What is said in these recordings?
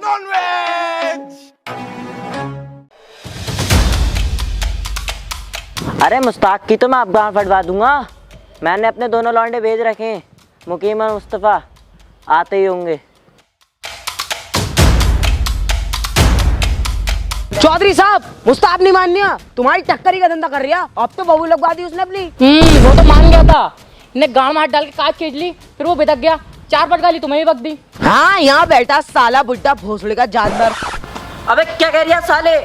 Nonveg. अरे मुस्ताक की तो मैं अफगान फटवा दूंगा। मैंने अपने दोनों लौंडे भेज रखे हैं, मुकीम और मुस्तफ़ा आते ही होंगे। चौधरी साहब, मुस्ताक नहीं मान लिया, तुम्हारी टक्करी का धंधा कर रही है। अब तो बहू लगवा दी उसने अपनी। वो तो मान गया था, इन्हें गांव में हाथ डाल के काज खींच ली, फिर वो बिदक गया, 4 पट गाली तुम्हें ही वक्त दी। हाँ, यहाँ बैठा साला बुड्ढा भोसड़े का जानवर। अबे क्या कह रही है साले?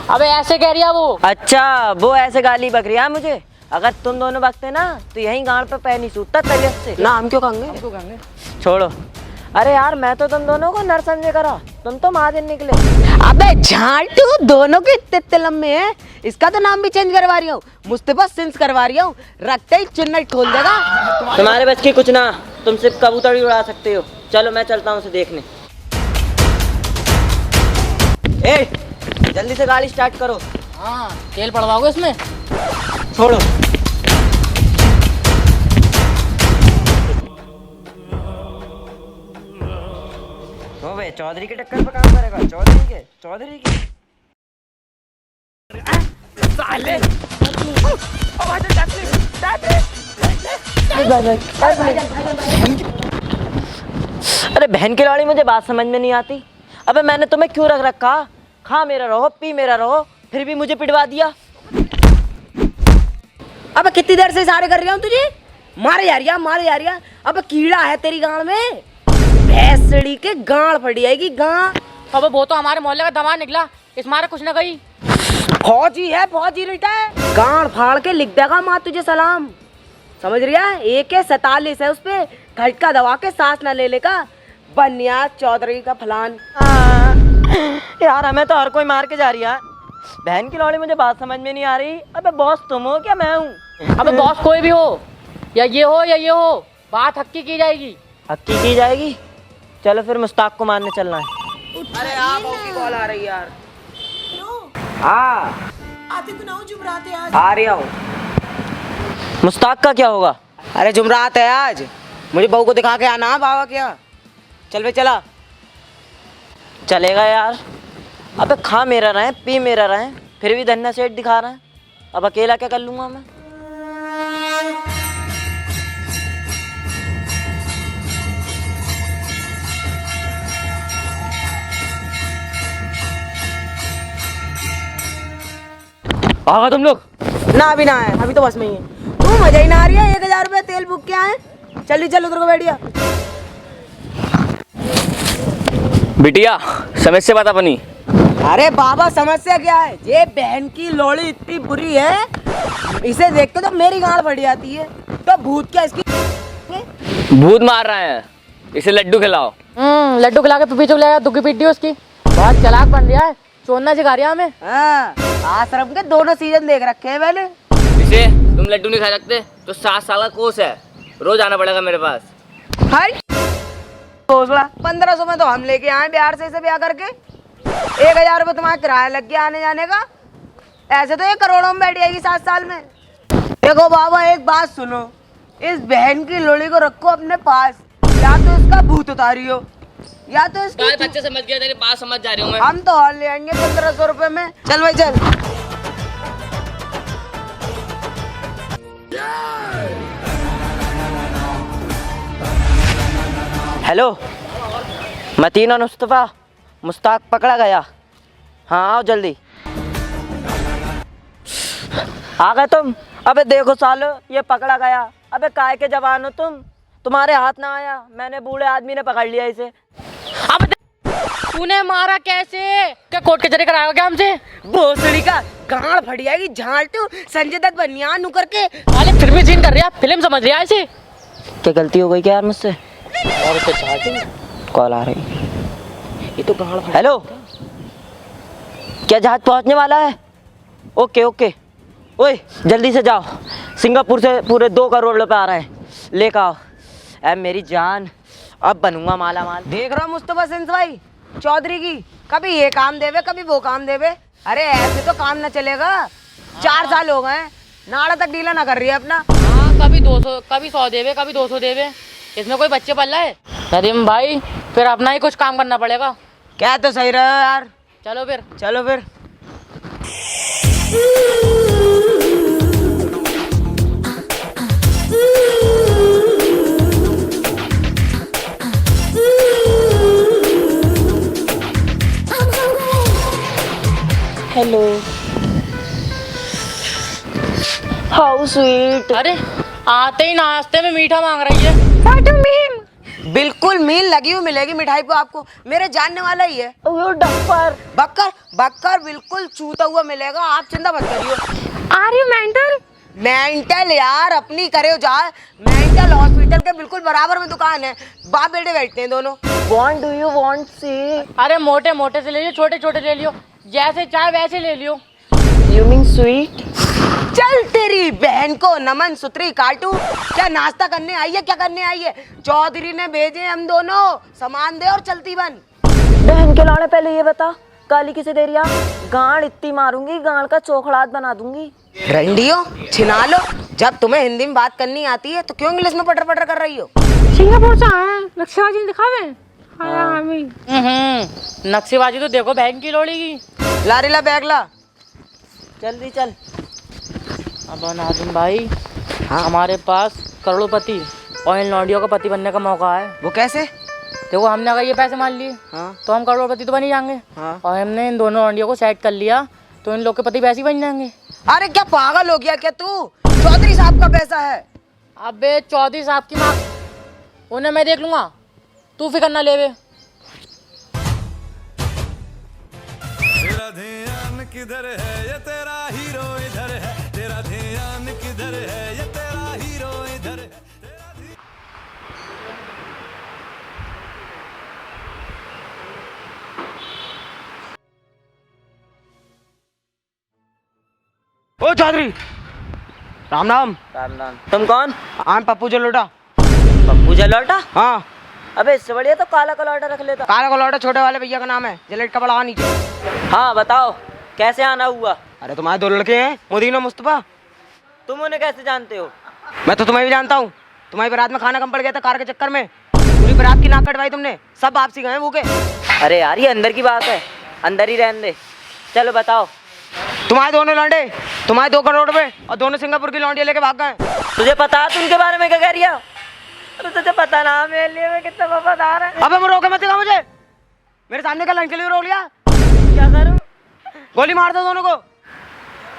अबे ऐसे कह रही है वो। अच्छा, वो ऐसे गाली बक रही है मुझे। अगर तुम दोनों बकते ना तो यहीं गांड पे पैर नहीं सूटता तबीयत से। ना हम क्यों कहेंगे? छोड़ो। अरे यार, मैं तो तुम दोनों को नर समझे करा, तुम तो महाजन निकले। अबे झांटू, दोनों के इतने लंबे हैं। इसका तो नाम भी चेंज करवा रही हूँ, मुस्तफा सिंस करवा रही हूँ। रखते ही चुन्नट खोल देगा। तुम्हारे बच की कुछ ना, तुम सिर्फ कबूतर ही उड़ा सकते हो। चलो मैं चलता हूँ उसे देखने। ए, जल्दी से गाड़ी स्टार्ट करो। हाँ, तेल पड़वाओगे इसमें? छोड़ो। हो बे, चौधरी के टक्कर पे काम करेगा? चौधरी के साले। अरे बहन की लाड़ी, मुझे बात समझ में नहीं आती। अबे मैंने तुम्हें क्यों रख रखा? खा मेरा रहो, पी मेरा रहो, फिर भी मुझे पिटवा दिया। अबे कितनी देर से इशारे कर रही हूँ तुझे? मारे जा रही है। अबे कीड़ा है तेरी गांड में, भैंसड़ी के गांड फटी आएगी गांड। अबे वो तो हमारे मोहल्ले का दमाद निकला, इस मारे कुछ न गई। फौजी रिटा है, गांड फाड़ के लिख देगा माँ तुझे सलाम। समझ रही है? AK-47 है उस पे, झटका दबा के सांस ना ले लेगा। बनिया चौधरी का फलान। यार, हमें तो हर कोई मार के जा रही है। बहन की लौड़ी, मुझे बात समझ में नहीं आ रही। अबे बॉस तुम हो क्या मैं हूँ? अबे बॉस कोई भी हो, या ये हो, बात हक्की की जाएगी। हक्की की जाएगी? चलो फिर मुस्ताक को मारने चलना है। अरे हाँ, बहू की कॉल आ रही है यार। हाँ, आते तो ना हो जुमराते आज। आ रही हूँ। मुस्ताक का क्या होगा? अरे जुमरात है आज, मुझे बहू को दिखा के आना बाबा क्या। चल बे चला। चलेगा यार। अबे खा मेरा रहे, पी मेरा रहे, फिर भी धन्ना सेठ दिखा रहे हैं। अब अकेला क्या कर लूंगा मैं? आगा तुम लोग। ना अभी ना है, अभी तो बस में ही है। तू मजा ही ना आ रही है। 1000 रुपये तेल बुक क्या है? चल उधर को बैठिया। बिटिया समस्या बता बनी। अरे बाबा, समस्या क्या है? ये बहन की लोड़ी इतनी बुरी है, इसे देख के तो मेरी गांड फट जाती है। तो भूत क्या इसकी? भूत मार रहा है, इसे लड्डू खिलाओ। लड्डू खिला के पीछे लाया, दुखी पीट दी उसकी। बहुत चालाक बन रहा है, चोरना सिखा रहा हमें। हाँ, आश्रम के दोनों सीजन देख रखे हैं मैंने। इसे तुम लड्डू नहीं खा सकते तो 7 साल का कोर्स है, रोज आना पड़ेगा मेरे पास। हाय 1500 में तो हम लेके आए बिहार से इसे ब्याह करके। 1000 रुपये तुम्हारा किराया लग गया आने जाने का। ऐसे तो ये करोड़ों में बैठ जाएगी 7 साल में। देखो बाबा, एक बात सुनो, इस बहन की लोड़ी को रखो अपने पास, या तो इसका भूत उतारियो, या तो इसकी। बच्चे समझ गया, तेरी बात समझ जा रही हूँ मैं। हम तो और ले आएंगे 1500 रुपये में। चल भाई चल। हेलो मतीन और मुस्तफ़ा, मुस्ताक पकड़ा गया। हाँ आओ जल्दी। आ गए तुम? अबे देखो सालो, ये पकड़ा गया। अबे काय के जवान हो तुम? तुम्हारे हाथ ना आया, मैंने बूढ़े आदमी ने पकड़ लिया इसे। अब तूने मारा कैसे? क्या कोर्ट कचहरी कराएगा क्या हमसे? भोसड़ी का गांड फट जाएगी। झांटू संजय दत्त बनियान नु करके। अरे फिर भी सीन कर रहा, फिल्म समझ रहा है इसे। क्या गलती हो गई क्या यार मुझसे? कॉल आ रही। ये तो गांड फट। हेलो, क्या जहाज पहुंचने वाला है? Okay okay. ओए जल्दी से जाओ, सिंगापुर से पूरे 2 करोड़ रुपए आ रहे हैं, लेकर आओ। ऐ मेरी जान, अब बनूंगा माला माल। देख रहा मुस्तफा सिंस भाई चौधरी की, कभी ये काम देवे कभी वो काम देवे। अरे ऐसे तो काम न चलेगा। 4 साल हो गए, नाड़ा तक डीला ना कर रही है अपना। हाँ, कभी 200, कभी 100 देवे, कभी 200 देवे। इसमें कोई बच्चे पल रहा है? नदीम भाई, फिर अपना ही कुछ काम करना पड़ेगा। क्या तो सही रहा यार। चलो फिर। चलो फिर। Hello, how sweet. अरे आते ही नाश्ते में मीठा मांग रही है। बिल्कुल मील लगी हुई मिलेगी मिठाई को आपको, मेरे जानने वाला ही है। ओह डफर। बक्कर बक्कर बिल्कुल चूता हुआ मिलेगा, आप चिंता मत करियो। Are you mental? मेंटल यार अपनी करे जा, मेंटल हॉस्पिटल के बिल्कुल बराबर में दुकान है, बाप बेटे बैठते हैं दोनों। What do you want सी? अरे मोटे मोटे से ले लियो, छोटे छोटे ले लियो, जैसे चाहे वैसे ले लियो। You mean sweet? चल तेरी बहन को नमन सुतरी काटू, क्या नाश्ता करने आई है, क्या करने आई है? चौधरी ने भेजे हम दोनों, सामान दे और चलती बन। बहन के लाने पहले ये बता, काली किसे दे रिया? गांड इतनी मारूंगी, गांड का चोखड़ात बना दूंगी। रंडियो छिना लो, जब तुम्हें हिंदी में बात करनी आती है तो क्यों इंग्लिश में पटर पटर कर रही हो? सिंगापुर से आए नक्शेबाजी दिखावे। नक्शेबाजी तो देखो बहन की लोड़ी की। लारीला बैग ला। जल्दी चल। अब नाजिम भाई, हाँ? हमारे पास करोड़पति ऑयल नॉडियो का पति बनने का मौका है। वो कैसे? देखो हमने अगर ये पैसे मान लिए हाँ तो हम करोड़पति तो बन ही जाएंगे। हाँ। और हमने इन दोनों ऑडियो को सेट कर लिया तो इन लोग के पति वैसे ही बन जाएंगे। अरे क्या पागल हो गया क्या तू? चौधरी साहब का पैसा है। अबे चौधरी साहब की माँ, उन्हें मैं देख लूंगा, तू फिक्र ना लेवे। तेरा ध्यान किधर है, ये तेरा हीरो इधर है। तेरा ध्यान किधर है, ये तेरा हीरो इधर है। ओ चौधरी, राम राम। राम राम। तुम कौन? आम पप्पू जलोटा। पप्पू जलोटा? हाँ। अबे इससे बढ़िया तो काला कलौटा रख लेता। काला कलौटा छोटे वाले भैया का नाम है, जलेट का बड़ा नीचे। हाँ बताओ, कैसे आना हुआ? अरे तुम्हारे दो लड़के हैं, मोदीन और मुस्तफा। तुम उन्हें कैसे जानते हो? मैं तो तुम्हें भी जानता हूँ, तुम्हारी बारात में खाना कम पड़ गया था कार के चक्कर में, पूरी बारात की नाक कटवाई तुमने, सब वापसी गए भूखे। अरे यार ये अंदर की बात है, अंदर ही रहने दे। चलो बताओ। तुम्हारे दोनों लौंडे, तुम्हारे 2 करोड़ रुपए और दोनों सिंगापुर की लौंडिया लेके भाग गए। तुझे पता है उनके बारे में क्या कह रिया? अरे तुझे पता ना मेरे लिए मैं कितना वफादार है। अबे मैं रोके मत दिखा मुझे, मेरे सामने का लंच के लिए रोक लिया। क्या करूं? गोली मार दो दोनों को।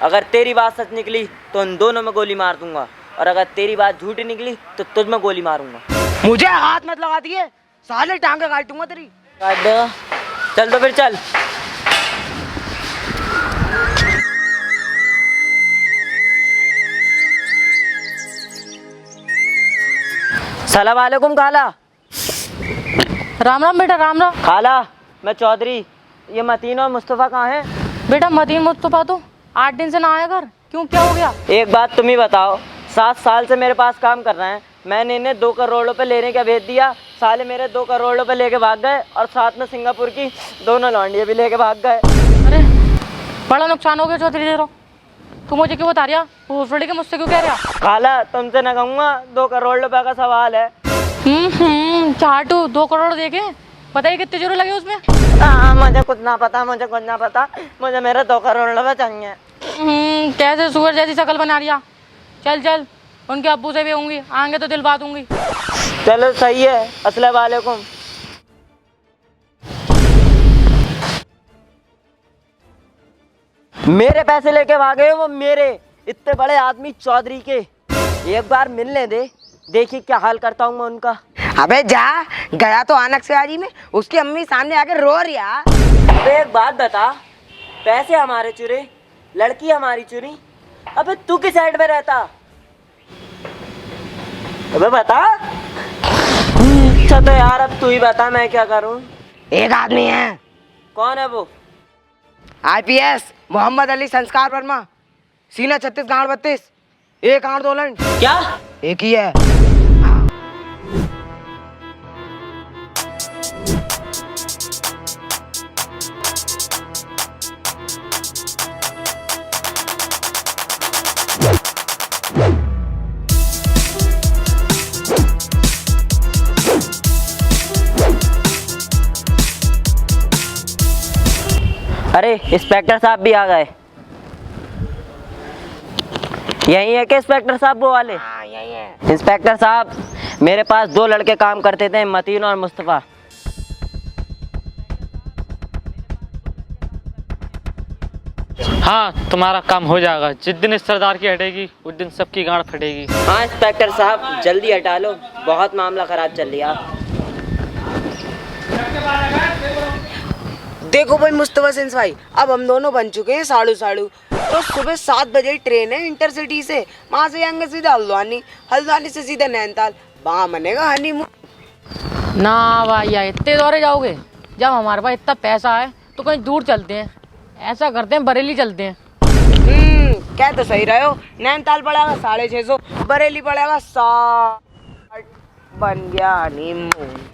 अगर तेरी बात सच निकली तो उन दोनों में गोली मार दूंगा, और अगर तेरी बात झूठी निकली तो तुझ में गोली मारूंगा। मुझे हाथ मत लगा दिए, साले टांगे काटूंगा तेरी। काट देगा? चल तो फिर चल। सलाम वालेकुम खाला। राम राम बेटा, राम राम। खाला मैं चौधरी, ये मतीन और मुस्तफ़ा कहाँ हैं? बेटा मदीन मुस्तफा तो 8 दिन से ना आया घर, क्यों क्या हो गया? एक बात तुम ही बताओ, 7 साल से मेरे पास काम कर रहे हैं, मैंने इन्हें 2 करोड़ रुपए लेने का भेज दिया, साले मेरे 2 करोड़ रुपए लेके भाग गए, और साथ में सिंगापुर की दोनों लौंडियाँ भी लेके भाग गए। अरे बड़ा नुकसान हो गया चौधरी जी। तू मुझे क्यों बता रहा? हॉस्पिटल के मुझसे क्यों कह रहा? खाला तुमसे न कहूँगा, 2 करोड़ रुपए का सवाल है। चाटू 2 करोड़ देके बताइए कितने जोर लगे उसमें? मुझे कुछ ना पता, मुझे कुछ ना पता, मुझे मेरे 2 करोड़ रुपए चाहिए। कैसे सुअर जैसी शक्ल बना रिया? चल चल, उनके अब्बू से भी होंगी, आएंगे तो दिलवा दूंगी। चलो सही है, अस्सलाम वालेकुम। मेरे पैसे लेके भागे हो वो, मेरे इतने बड़े आदमी चौधरी के। एक बार मिलने दे, देखिए क्या हाल करता हूँ मैं उनका। अबे जा, गया तो आनक से आजी में, उसकी अम्मी सामने आके रो रिया। अबे एक बात बता, पैसे हमारे चुरे, लड़की हमारी चुरी, अबे तू किस साइड में रहता? अबे बता। अच्छा तो यार अब तू ही बता, मैं क्या करूं? एक आदमी है। कौन है वो? IPS मोहम्मद अली संस्कार वर्मा, सीना 36 गांड 32, 1 8 2 लंड। क्या? एक ही है। अरे इंस्पेक्टर साहब भी आ गए। यही है कि इंस्पेक्टर साहब वो वाले? हाँ यही है। इंस्पेक्टर साहब, मेरे पास 2 लड़के काम करते थे, मतीन और मुस्तफ़ा। हाँ, तुम्हारा काम हो जाएगा। जिस दिन इस सरदार की हटेगी उस दिन सबकी गांड फटेगी। हाँ इंस्पेक्टर साहब, जल्दी हटा लो, बहुत मामला खराब चल रहा। देखो भाई मुस्तफा सिंस भाई, अब हम दोनों बन चुके हैं साड़ू साड़ू। तो सुबह 7 बजे ट्रेन है इंटरसिटी से, वहाँ से जाएंगे सीधा हल्द्वानी, हल्द्वानी से सीधे नैनीताल, वहाँ बनेगा हनीमून। ना भैया, इतने दौरे जाओगे? जब हमारे पास इतना पैसा है तो कहीं दूर चलते हैं। ऐसा करते हैं, बरेली चलते हैं। क्या तो सही रहे हो। नैनीताल पड़ेगा 650, बरेली पड़ेगा 60, बन गया हनीमून।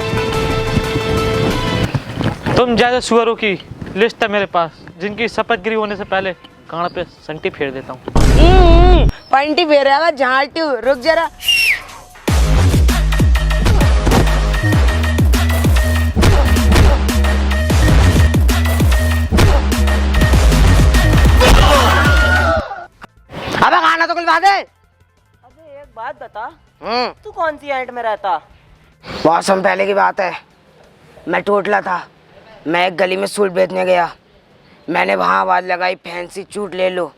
तुम जैसे सुअरों की लिस्ट है मेरे पास, जिनकी शपथगिरी होने से पहले गांड पे संटी फेर देता हूँ। पंटी फेरेगा झांटू, रुक जरा। अबे खाना तो खुलवा दे। अबे एक बात बता, तू कौन सी एंट में रहता? बहुत समय पहले की बात है, मैं टोटला था। मैं एक गली में सूट बेचने गया, मैंने वहाँ आवाज लगाई फैंसी चूट ले लो।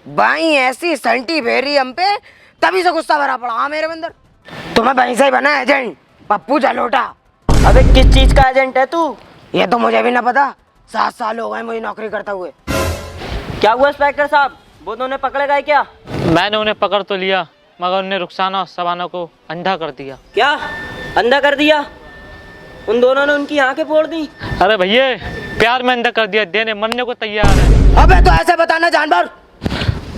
बाई ऐसी संटी फेरी हम पे, तभी से गुस्सा भरा पड़ा। हाँ मेरे अंदर, तुम्हें वहीं से ही बना एजेंट, पप्पू जलोटा। अबे किस चीज का एजेंट है तू? ये तो मुझे भी ना पता, 7 साल हो गए मुझे नौकरी करते हुए। क्या हुआ इंस्पेक्टर साहब, वो दोनों पकड़े गए क्या? मैंने उन्हें पकड़ तो लिया, मगर उन्हें रुखसाना और सबाना को अंधा कर दिया। क्या अंधा कर दिया? उन दोनों ने उनकी आंखें फोड़ दी? अरे भैया, प्यार में अंधा कर दिया, देने मरने को तैयार है। अबे तो ऐसे बताना जानवर।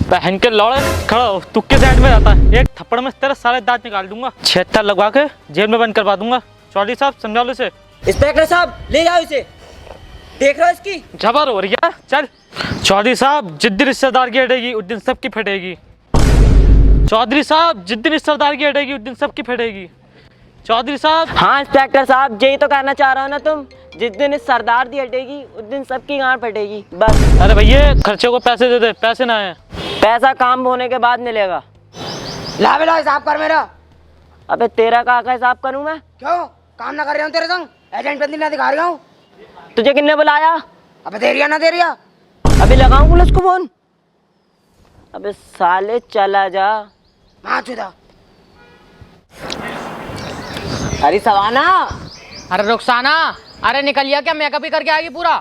बहन के लौड़े, खड़ा हो, तू किस साइड में जाता है? एक थप्पड़ में तेरे सारे दांत निकाल दूंगा, 76 लगवा के जेल में बंद करवा दूंगा। चौधरी साहब समझा लो इसे। इंस्पेक्टर साहब ले जाओ इसे, देख रहा इसकी जबर हो रही है। चल चौधरी साहब, जिस दिन इस सरदार की हटेगी उस दिन सबकी फटेगी। चौधरी साहब, जिस दिन इस सरदार की हटेगी उस दिन सबकी फटेगी। चौधरी साहब। हाँ इंस्पेक्टर साहब, यही तो कहना चाह रहा हो ना तुम, जिस दिन इस सरदार दी हटेगी उस दिन सबकी गांड फटेगी, बस। अरे भैया, खर्चे को पैसे दे दे, पैसे ना है। पैसा काम होने के बाद मिलेगा। ला बेला हिसाब कर मेरा। अबे तेरा का हिसाब करूं मैं? क्यों काम ना कर रहा हूँ तेरे संग? एजेंट बंदी ना दिखा रहा हूँ। तुझे किसने बुलाया? अबे दे रिया ना दे रिया? अभी लगाऊं पुलिस को फोन? अबे साले चला जा। हाँ चुदा। अरे सवाना। अरे रुखसाना, अरे निकलिया क्या? मेकअप ही करके आएगी पूरा?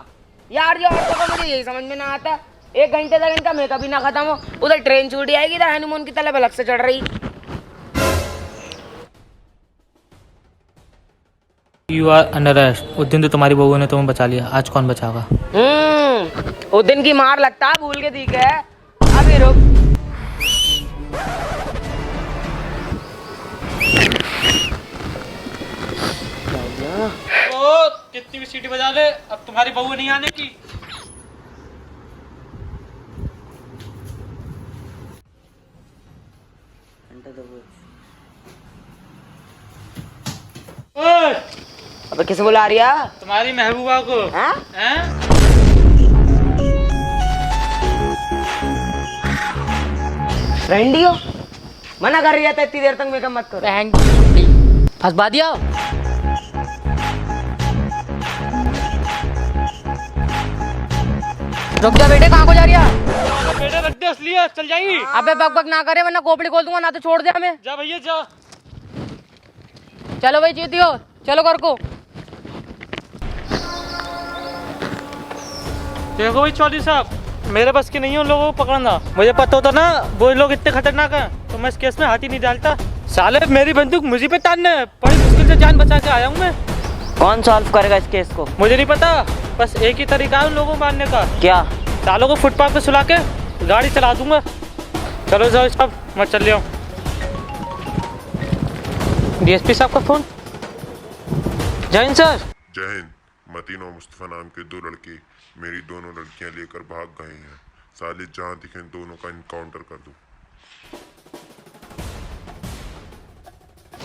यार जो औरतों को मुझे यही समझ में ना आता, 1 घंटे तक इनका मेकअप ही ना खत्म हो, उधर ट्रेन छूटी आएगी, इधर हनीमून की तलब अलग से चढ़ रही। You are under arrest। उस दिन तो तुम्हारी बहू ने तुम्हें बचा लिया, आज कौन बचाएगा? उस दिन की मार लगता है, भूल के दिखे है। अभी रुक। ओ, कितनी भी सीटी बजा ले, अब तुम्हारी बहू नहीं आने की। ओए, अबे किसे बुला रही है? तुम्हारी महबूबा को। हाँ? हैं? फ्रेंडी हो? मना कर रही है इतनी देर तक मेकअप मत करो। बहन फंसवा दिया। रुक जा बेटे, कहाँ को जा रही है? बेटे रख दे, असली है, चल जाएगी। अबे बक बक ना करे, वरना खोपड़ी खोल दूंगा, ना तो छोड़ दे हमें। जा भैया जा। चलो भाई जीती हो, चलो घर को। देखो भाई चौधरी साहब, मेरे बस की नहीं है उन लोगों को पकड़ना। मुझे पता होता ना वो लोग इतने खतरनाक हैं तो मैं इस केस में हाथ ही नहीं डालता। साले मेरी बंदूक मुझे पे तानने है, बड़ी मुश्किल से जान बचा के आया हूँ मैं। कौन सॉल्व करेगा इस केस को? मुझे नहीं पता, बस एक ही तरीका है उन लोगों को मारने का। क्या? सालों को फुटपाथ पे सुला के गाड़ी चला दूंगा। चलो जाओ साहब, मैं चल रहा हूँ। डीएसपी साहब का फोन। जय हिंद सर। जय हिंद। मतीन और मुस्तफ़ा नाम के 2 लड़के मेरी दोनों लड़कियां लेकर भाग गए हैं। साले जहाँ दिखे दोनों का इनकाउंटर कर दूं।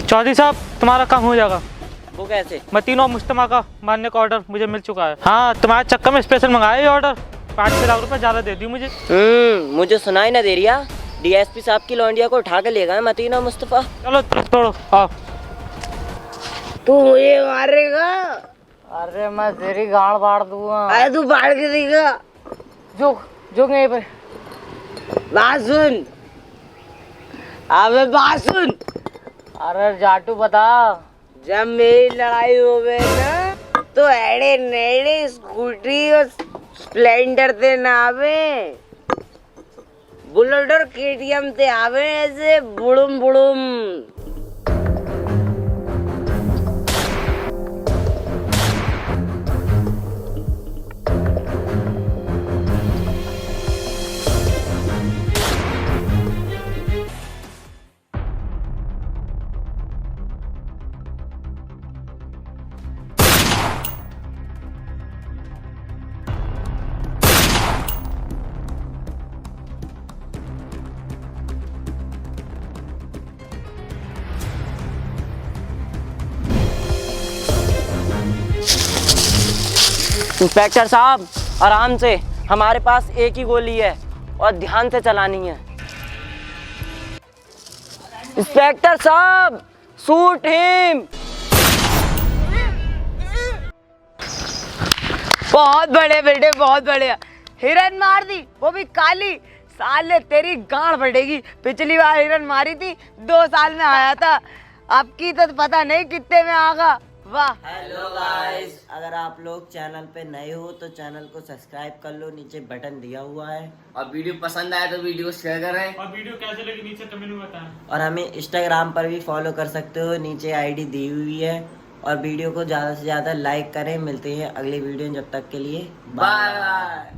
चौधरी साहब, तुम्हारा काम हो जाएगा। वो कैसे? मतीन और मुस्तफा का मारने का ऑर्डर मुझे मिल चुका है। हाँ, तुम्हारे चक्कर में स्पेशल मंगाया ये ऑर्डर। 5-6 लाख रुपए ज़्यादा दे दी मुझे। मुझे सुनाई ना दे रिया। डीएसपी साहब की लौंडिया को उठा के ले गए मतीन और मुस्तफा। चलो छोड़ो, आओ। तू मुझे मारेगा? अरे मैं तेरी गाड़ बाड़ दूंगा। अरे तू बाढ़ के देगा। जो यहीं पर। बात सुन, अबे बात सुन। अरे जाटू बता। जब मेरी लड़ाई हो गई ना तो एड़े नेड़े स्कूटी और स्प्लेंडर ते ना आवे, बुलेट और केटीएम ते आवे ऐसे बुड़ुम बुड़ुम। इंस्पेक्टर साहब आराम से, हमारे पास एक ही गोली है और ध्यान से चलानी है। इंस्पेक्टर साहब शूट हिम। बहुत बड़े बेटे, बहुत बढ़िया। हिरन मार दी, वो भी काली। साले तेरी गांड फटेगी। पिछली बार हिरन मारी थी 2 साल में आया था, अब की तो पता नहीं कितने में आगा। वाह। हेलो गाइस, अगर आप लोग चैनल पे नए हो तो चैनल को सब्सक्राइब कर लो, नीचे बटन दिया हुआ है। और वीडियो पसंद आया तो वीडियो को शेयर करें। और वीडियो कैसे लगी नीचे कमेंट में बताएं। और हमें इंस्टाग्राम पर भी फॉलो कर सकते हो, नीचे आईडी दी हुई है। और वीडियो को ज़्यादा से ज़्यादा लाइक करें। मिलते हैं अगली वीडियो, जब तक के लिए बाय बाय।